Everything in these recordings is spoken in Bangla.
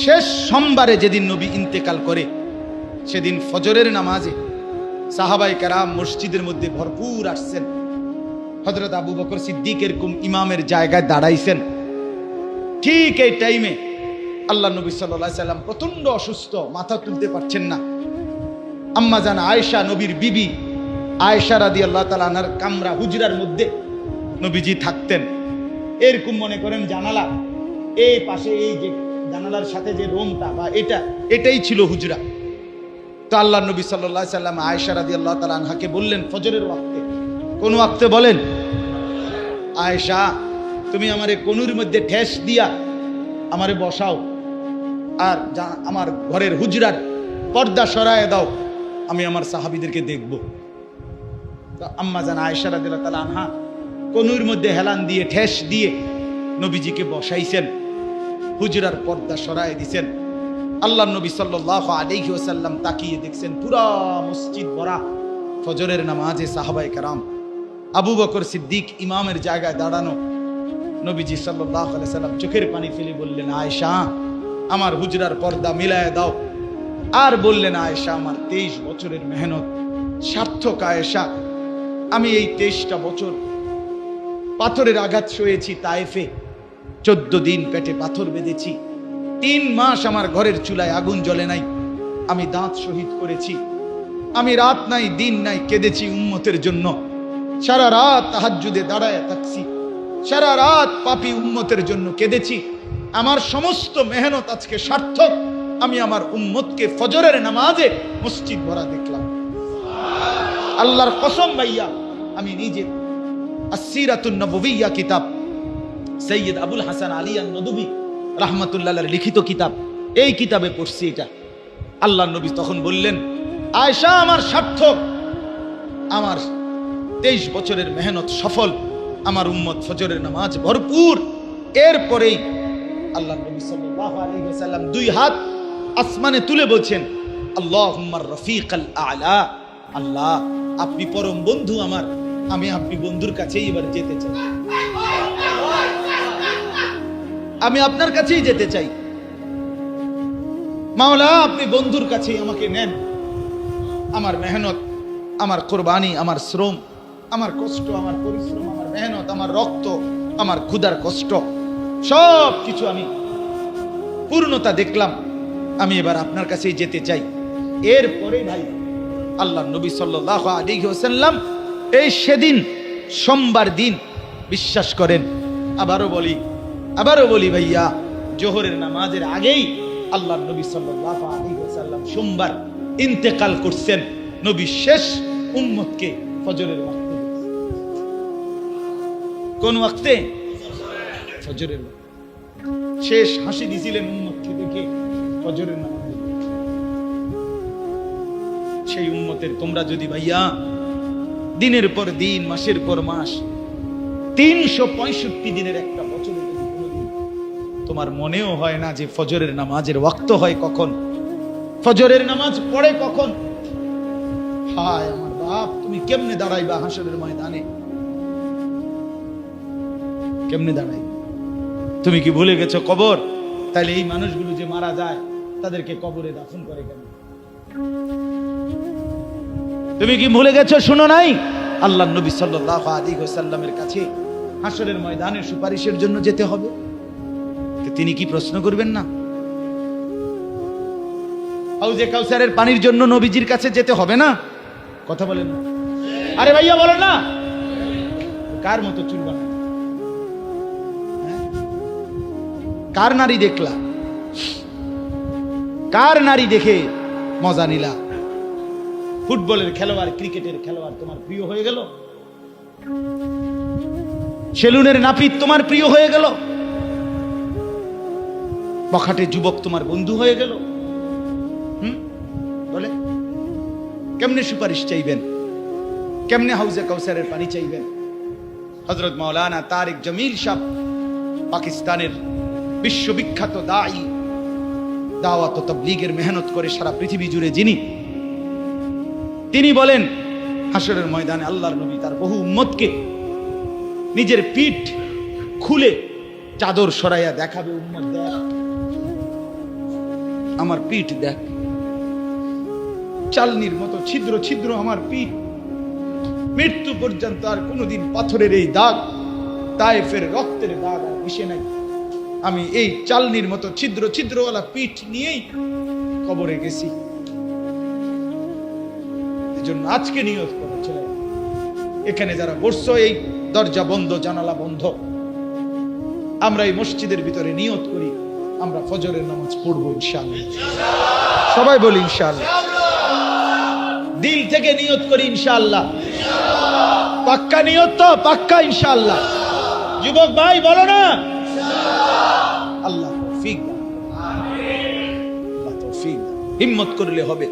শেষ সোমবারে যেদিন নবী ইন্তেকাল করে সেদিন ফজরের নামাজে সাহাবায়ে কেরাম মসজিদের মধ্যে ভরপুর আসছেন। হযরত আবু বকর সিদ্দিক এরকম ইমামের জায়গায় দাঁড়াইছেন। ঠিক এই টাইমে আল্লাহ নবী সাল্লাল্লাহু আলাইহি সাল্লাম প্রচন্ড অসুস্থ, মাথা তুলতে পারছেন না। আম্মা জান আয়েশা, নবীর বিবি আয়েশা রাদিয়াল্লাহু তাআলা আনহার কামরা হুজরার মধ্যে নবীজি থাকতেন। এরকম মনে করেন জানালা, এই পাশে এই যে জানালার সাথে যে রুমটা বা এটাই ছিল হুজরা। তো আল্লাহ নবী সাল্লাল্লাহু আলাইহি সাল্লাম আয়েশা রাদিয়াল্লাহু তাআলা আনহাকে বললেন ফজরের ওয়াক্তে, কোন ওয়াক্তে বলেন, আয়েশা তুমি আমারে কোনুর মধ্যে ঠেস দিয়া আমারে বসাও, আর আমার ঘরের হুজরার পর্দা সরায় দাও, আমি আমার সাহাবীদেরকে দেখব। তো আম্মা জান আয়েশা রাদিয়াল্লাহু তাআলা আনহা কোনুর মধ্যে হেলান দিয়ে ঠেস দিয়ে নবীজিকে বসাইছেন, হুজরার পর্দা সরায় দিছেন। আল্লাহ নবী সাল্লাল্লাহু আলাইহি ওয়াসাল্লাম তাকিয়ে দেখছেন পুরা মসজিদ ভরা ফজরের নামাজে সাহাবায়ে কেরাম। আবু বকর সিদ্দিক ইমামের জায়গায় দাঁড়ানো। নবীজি সাল্লাল্লাহু আলাইহি সাল্লাম চোখের পানি ফেলে বললেন, আয়েশা আমার হুজরার পর্দা মিলায় দাও। আর বললেন, আয়েশা আমার 23 বছরের মেহনত সার্থক। আয়েশা আমি এই 23টা বছর পাথরের আঘাত সয়েছি তায়েফে, 14 দিন পেটে পাথর বেঁধেছি, 3 মাস আমার ঘরের চুলায় আগুন জ্বলে নাই, আমি দাঁত শহীদ করেছি, আমি রাত নাই দিন নাই কেঁদেছি উম্মতের জন্য, সারা রাত তাহাজ্জুদে দাঁড়ায় থাকছি, সারা রাত পাপী উম্মতের জন্য কেঁদেছি। আমার সমস্ত মেহনত আজকে সার্থক। আমি আমার উম্মতকে ফজরের নামাজে মসজিদ ভরা দেখলাম। আল্লাহর কসম ভাইয়া, আমি নিজে আসসিরাতুন নববিয়্যা কিতাব সৈয়দ আবুল হাসান আলী আন-নদভী রাহমাতুল্লাহ আলাইহির লিখিত কিতাব, এই কিতাবে পড়ছি এটা। আল্লাহ নবী তখন বললেন, আয়েশা আমার সার্থক, আমার 23 বছরের মেহনত সফল, আমার উম্মত ফজরের নামাজ ভরপুর। এরপরেই আল্লাহ নবী সাল্লাল্লাহু আলাইহি ওয়াসাল্লাম 2 হাত আসমানে তুলে বলছেন, আল্লাহুম্মা রফিকাল আ'লা, আল্লাহ আপনি পরম বন্ধু আমার, আমি আপনি বন্ধুর কাছেই এবার যেতে চাই, আমি আপনার কাছেই যেতে চাই। মাওলা আপনি বন্ধুর কাছেই আমাকে নেন। আমার মেহনত, আমার কোরবানি, আমার শ্রম, আমার কষ্ট, আমার পরিশ্রম, আমার মেহনত, আমার রক্ত, আমার ক্ষুধার কষ্ট, সব কিছু আমি পূর্ণতা দেখলাম, আমি এবার আপনার কাছেই যেতে চাই। এরপরে ভাই আল্লাহ নবী সাল্লাল্লাহু আলাইহি ওয়াসাল্লাম এই সেদিন সোমবার দিন, বিশ্বাস করেন আবারও বলি ভাইয়া, জোহরের নামাজের আগেই আল্লাহ নবী সাল্লাল্লাহু আলাইহি ওয়াসাল্লাম সোমবার ইন্তেকাল করছেন। নবী শেষ উম্মতকে ফজরের ওয়াক্তে, কোন ওয়াক্তে? ফজরের ওয়াক্তে শেষ হাসি দিছিলেন উম্মতকে দেখে ফজরের নামাজে। সেই উম্মতের তোমরা যদি ভাইয়া দিনের পর দিন, মাসের পর মাস, 365 দিনের একটা বছরে যদি কোনোদিন তোমার মনেও হয় না যে ফজরের নামাজের ওয়াক্ত হয় কখন, ফজরের নামাজ পড়ে কখন, হায় আমার বাপ, তুমি কেমনে দাঁড়াইবা হাসরের ময়দানে? কেমনে দাঁড়াই? তুমি কি ভুলে গেছো কবর? তাহলে এই মানুষগুলো যে মারা যায় তাদেরকে কবরে দাফন করে কেন? তুমি কি ভুলে গেছো? শুনো নাই আল্লাহ নবী সাল্লাল্লাহু আলাইহি ওয়াসাল্লামের কাছে হাসরের ময়দানে সুপারিশের জন্য যেতে হবে? তিনি কি প্রশ্ন করবেন না? হাউজে কাউসারের পানির জন্য নবীজির কাছে যেতে হবে না? কথা বলেন না? আরে ভাইয়া বলেন না, কার মতো চুল বানায়? কার নারী দেখলা? কার নারী দেখে মজা নিলা? ফুটবলের খেলোয়াড়, ক্রিকেটের খেলোয়াড় তোমার প্রিয় হয়ে গেল? সেলুনের নাপিত তোমার প্রিয় হয়ে গেল? বখাটে যুবক তোমার বন্ধু হয়ে গেল? বলে কেমনে সুপারিশ চাইবেন? কেমনে হাউজে কাউসারের পানি চাইবেন? হযরত মাওলানা তারিক জমিল সাহেব, পাকিস্তানের বিশ্ববিখ্যাত দাঈ, দাওয়াত ও তাবলীগের মেহনত করে সারা পৃথিবী জুড়ে যিনি, তিনি বলেন হাসরের ময়দানে আল্লাহর নবী তার বহু উম্মতকে নিজের পিঠ খুলে চাদর সরাইয়া দেখাবে, উম্মত দেখ আমার পিঠ দেখ, চালনির মতো ছিদ্র ছিদ্র আমার পিঠ, মৃত্যু পর্যন্ত আর কোনোদিন পাথরের এই দাগ, তায়েফের রক্তের দাগ আর মিশে নাই। আমি এই চালনির মতো ছিদ্র ছিদ্রওয়ালা পিঠ নিয়েই কবরে গেছি। এজন্য আজকে নিয়ত করেছিলেন, এখানে যারা বসছো, এই দরজা বন্ধ, জানালা বন্ধ, আমরা এই মসজিদের ভিতরে নিয়ত করি আমরা ফজরের নামাজ পড়বো ইনশাআল্লাহ। সবাই বলি ইনশাআল্লাহ, দিল থেকে নিয়ত করি ইনশাআল্লাহ। পাক্কা নিয়ত তো? পাক্কা ইনশাআল্লাহ। যুবক ভাই বলো না আল্লাহ তৌফিক দান, আল্লাহ তৌফিক দান। হিম্মত করলে হবে,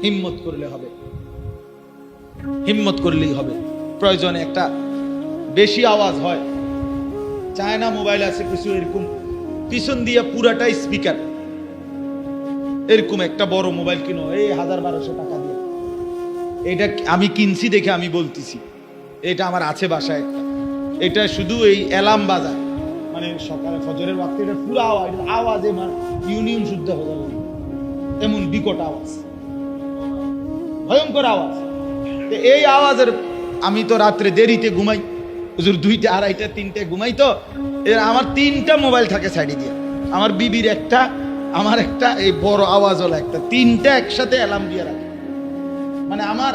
হিম্মত করলে হবে, হিম্মত করলেই হবে। প্রয়োজনে একটা বেশি আওয়াজ হয়, চায়না মোবাইল আছে কিছু এরকম, পিছন দিয়ে পুরাটাই স্পিকার, এরকম একটা বড় মোবাইল কিনো, এই 1000-1200 টাকা দিয়ে। এটা আমি কিনছি দেখে আমি বলতেছি, এটা আমার আছে বাসায় একটা। এটা শুধু এই অ্যালার্ম বাজায়, মানে সকালে ফজরের ওয়াক্তে এটা পুরো আওয়াজে মানে ইউনিয়ন শুদ্ধ হয়ে যাবে, এমন বিকট আওয়াজ, ভয়ঙ্কর আওয়াজ। এই আওয়াজের আমি তো রাত্রে দেরিতে ঘুমাই, হুজুর 2টা, 2:30, 3টায় ঘুমাই, তো আমার 3টা মোবাইল থাকে সাইডে দিয়ে, আমার বিবির একটা, আমার একটা, এই বড় আওয়াজওয়ালা একটা, 3টা একসাথে অ্যালার্ম দিয়ে রাখে। মানে আমার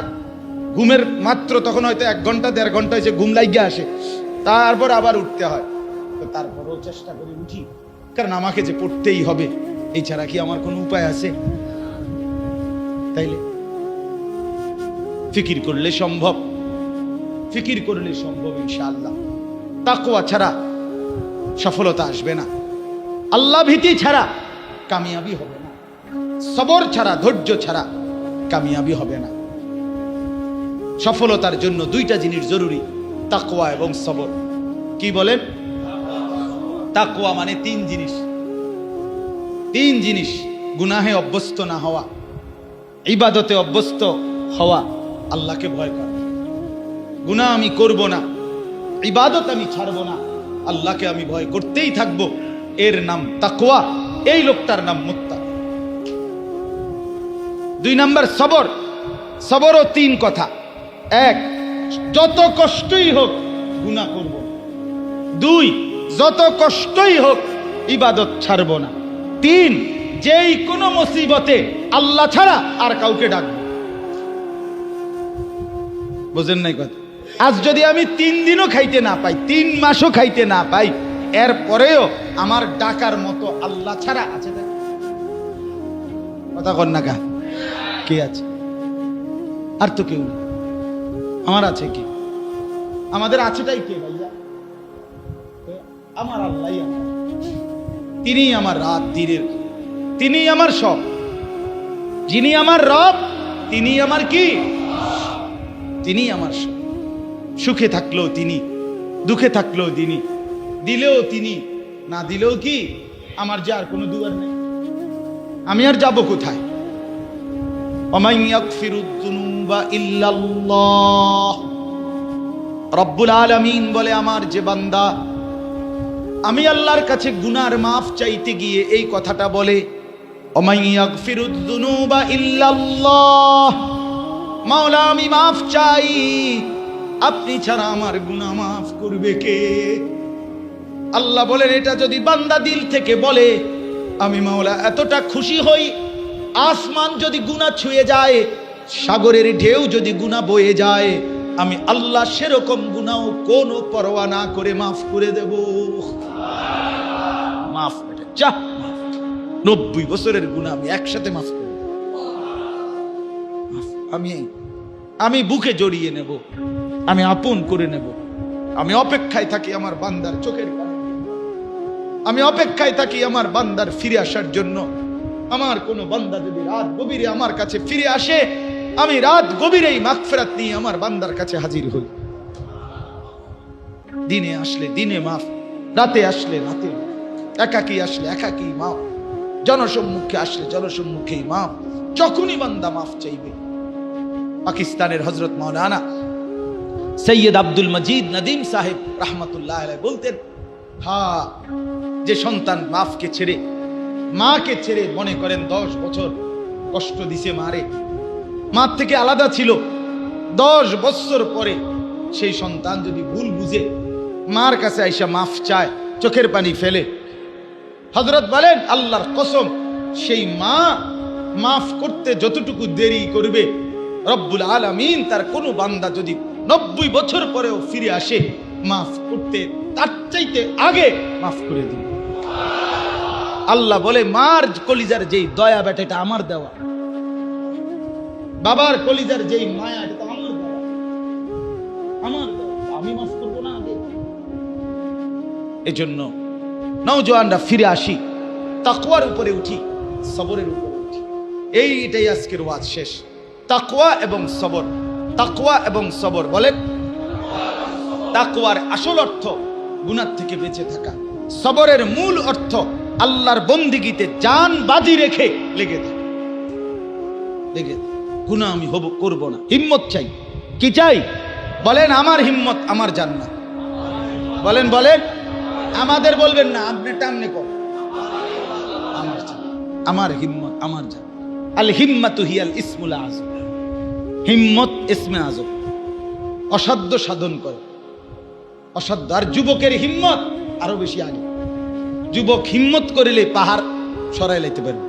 ঘুমের মাত্র তখন হয়তো 1 ঘন্টা 1.5 ঘন্টা হয়েছে, ঘুম লাগিয়ে আসে, তারপর আবার উঠতে হয়। তো তারপরেও চেষ্টা করে উঠি, কারণ আমাকে যে পড়তেই হবে, এই ছাড়া কি আমার কোনো উপায় আছে? তাইলে ফিকির করলে সম্ভব, ফিকির করলে সম্ভব ইনশাআল্লাহ। তাকওয়া ছাড়া সফলতা আসবে না, আল্লাহ ভীতি ছাড়া কামিয়াবি হবে না, সবর ছাড়া, ধৈর্য ছাড়া কামিয়াবি হবে না। সফলতার জন্য 2টা জিনিস জরুরি, তাকওয়া এবং সবর। কি বলেন? তাকওয়া মানে 3 জিনিস, 3 জিনিস। গুনাহে অভ্যস্ত না হওয়া, ইবাদতে অভ্যস্ত হওয়া, আল্লাহকে ভয় করা। গুনাহ আমি করব না, ইবাদত আমি ছাড়ব না, আল্লাহকে আমি ভয় করতেই থাকবো, এর নাম তাকওয়া, এই লোকটার নাম মুত্তাকি। 2 নাম্বার সবর। সবরও 3 কথা। 1, যত কষ্টই হোক গুনাহ করব। 2, যত কষ্টই হোক ইবাদত ছাড়ব না। 3, যেই কোনো মুসিবতে আল্লাহ ছাড়া আর কাউকে ডাকবো। বুঝেন নাই কথা? আজ যদি আমি 3 দিনও খাইতে না পাই, 3 মাসও খাইতে না পাই, এরপরেও আমার ডাকার মতো আল্লাহ ছাড়া আছে না? কথা কন না কা? কে আছে? আর তো কেউ নেই। আমার আছে কি? আমাদের আছেটাই কে ভাইয়া? আমার আল্লাহই আমার, তিনি আমার রাত দিনের, তিনি আমার সব, যিনি আমার রব, তিনি আমার কি? তিনি আমার সব। সুখে থাকলেও তিনি, দুঃখে থাকলেও তিনি, দিলেও তিনি, না দিলেও কি? আমার যে আর কোনো দুয়ার নেই, আমি আর যাব কোথায়? ওয়ামান ইয়াগফিরুয যুনুবা ইল্লাল্লাহ। রব্বুল আলামিন বলে, আমার যে বান্দা আমি আল্লাহর কাছে গুনার মাফ চাইতে গিয়ে এই কথাটা বলে, ওয়ামান ইয়াগফিরুয যুনুবা ইল্লাল্লাহ, মাওলা আমি মাফ চাই, আপনি ছাড়া আমার গুনাহ মাফ করবে কে? আল্লাহ বলেন, এটা যদি বান্দা দিল থেকে বলে, আমি মাওলা এতটা খুশি হই, আসমান যদি গুনাহ ছুঁয়ে যায়, সাগরের ঢেউ যদি গুনাহ বয়ে যায়, আমি আল্লাহ সেরকম গুনাহ কোনো পরোয়া না করে মাফ করে দেব। মাফ করে যা, 90 বছরের গুনাহ আমি একসাথে মাফ করে দেব। আমি বুকে জড়িয়ে নেব, আমি আপন করে নেব। আমি অপেক্ষায় থাকি আমার বান্দার চোখের পানি, আমি অপেক্ষায় থাকি আমার বান্দার ফিরে আসার জন্য। আমার কোন বান্দা যদি রাত গভীরে আমার কাছে ফিরে আসে, আমি রাত গভীরেই মাগফিরাত নিয়ে আমার বান্দার কাছে হাজির হই। দিনে আসলে দিনে মাফ, রাতে আসলে রাতে, একাকী আসলে একাকী মাফ, জনসম্মুখে আসলে জনসম্মুখেই মাফ। যখনই বান্দা মাফ চাইবে। পাকিস্তানের হযরত মাওলানা সৈয়দ আব্দুল মজিদ নদীম সাহেব রাহমাতুল্লাহ আলাইহি বলতেন, হ্যাঁ, যে সন্তান মাফকে ছেড়ে মাকে ছেড়ে মনে করেন 10 বছর কষ্ট দিছে মারে, মার থেকে আলাদা ছিল। 10 বছর পরে সেই সন্তান যদি ভুল বুঝে মার কাছে আইসা মাফ চায়, চোখের পানি ফেলে, হযরত বলেন আল্লাহর কসম, সেই মা মাফ করতে যতটুকু দেরি করবে, রব্বুল আলামিন তার কোনো বান্দা যদি 90 বছর পরেও ফিরে আসে মাফ করতে, তার চাইতে আগে মাফ করে দিবে। আল্লাহ বলে মার কলিজার যেই দয়া বেটা এটা আমার দেওয়া, বাবার কলিজার যেই মায়া এটা তো আমার দেওয়া, আমার দেওয়া, আমি মাফ করবো না আগে? এজন্য নওজোয়ানরা ফিরে আসি, তাকওয়ার উপরে উঠি, সবরের উপরে উঠি। এটাই আজকের ওয়াজ শেষ। তাকওয়া এবং সবর, তাকওয়া এবং সবর। বলেন, তাকওয়ার আসল অর্থ গুনাহ থেকে বেঁচে থাকা, সবরের মূল অর্থ আল্লাহর বন্দিগিতে জান বাজি রেখে লেগে থাকা। লেগে গুনাহ আমি করব না, হিম্মত চাই। কি চাই? বলেন, আমার হিম্মত, আমার জান্নাত। বলেন বলেন, আমাদের বলবেন না, আপনি টামনে কর, আমার জান্নাত, আমার হিম্মত, আমার জান্নাত। আল হিম্মাতু হিয়াল ইসমুল আযম। হিম্মত ইসমে আযম, অসাধ্য সাধন করে, অসাধ্য। আর যুবকের হিম্মত আরো বেশি আগে। যুবক হিম্মত করিলে পাহাড় সরাই লাইতে পারবে।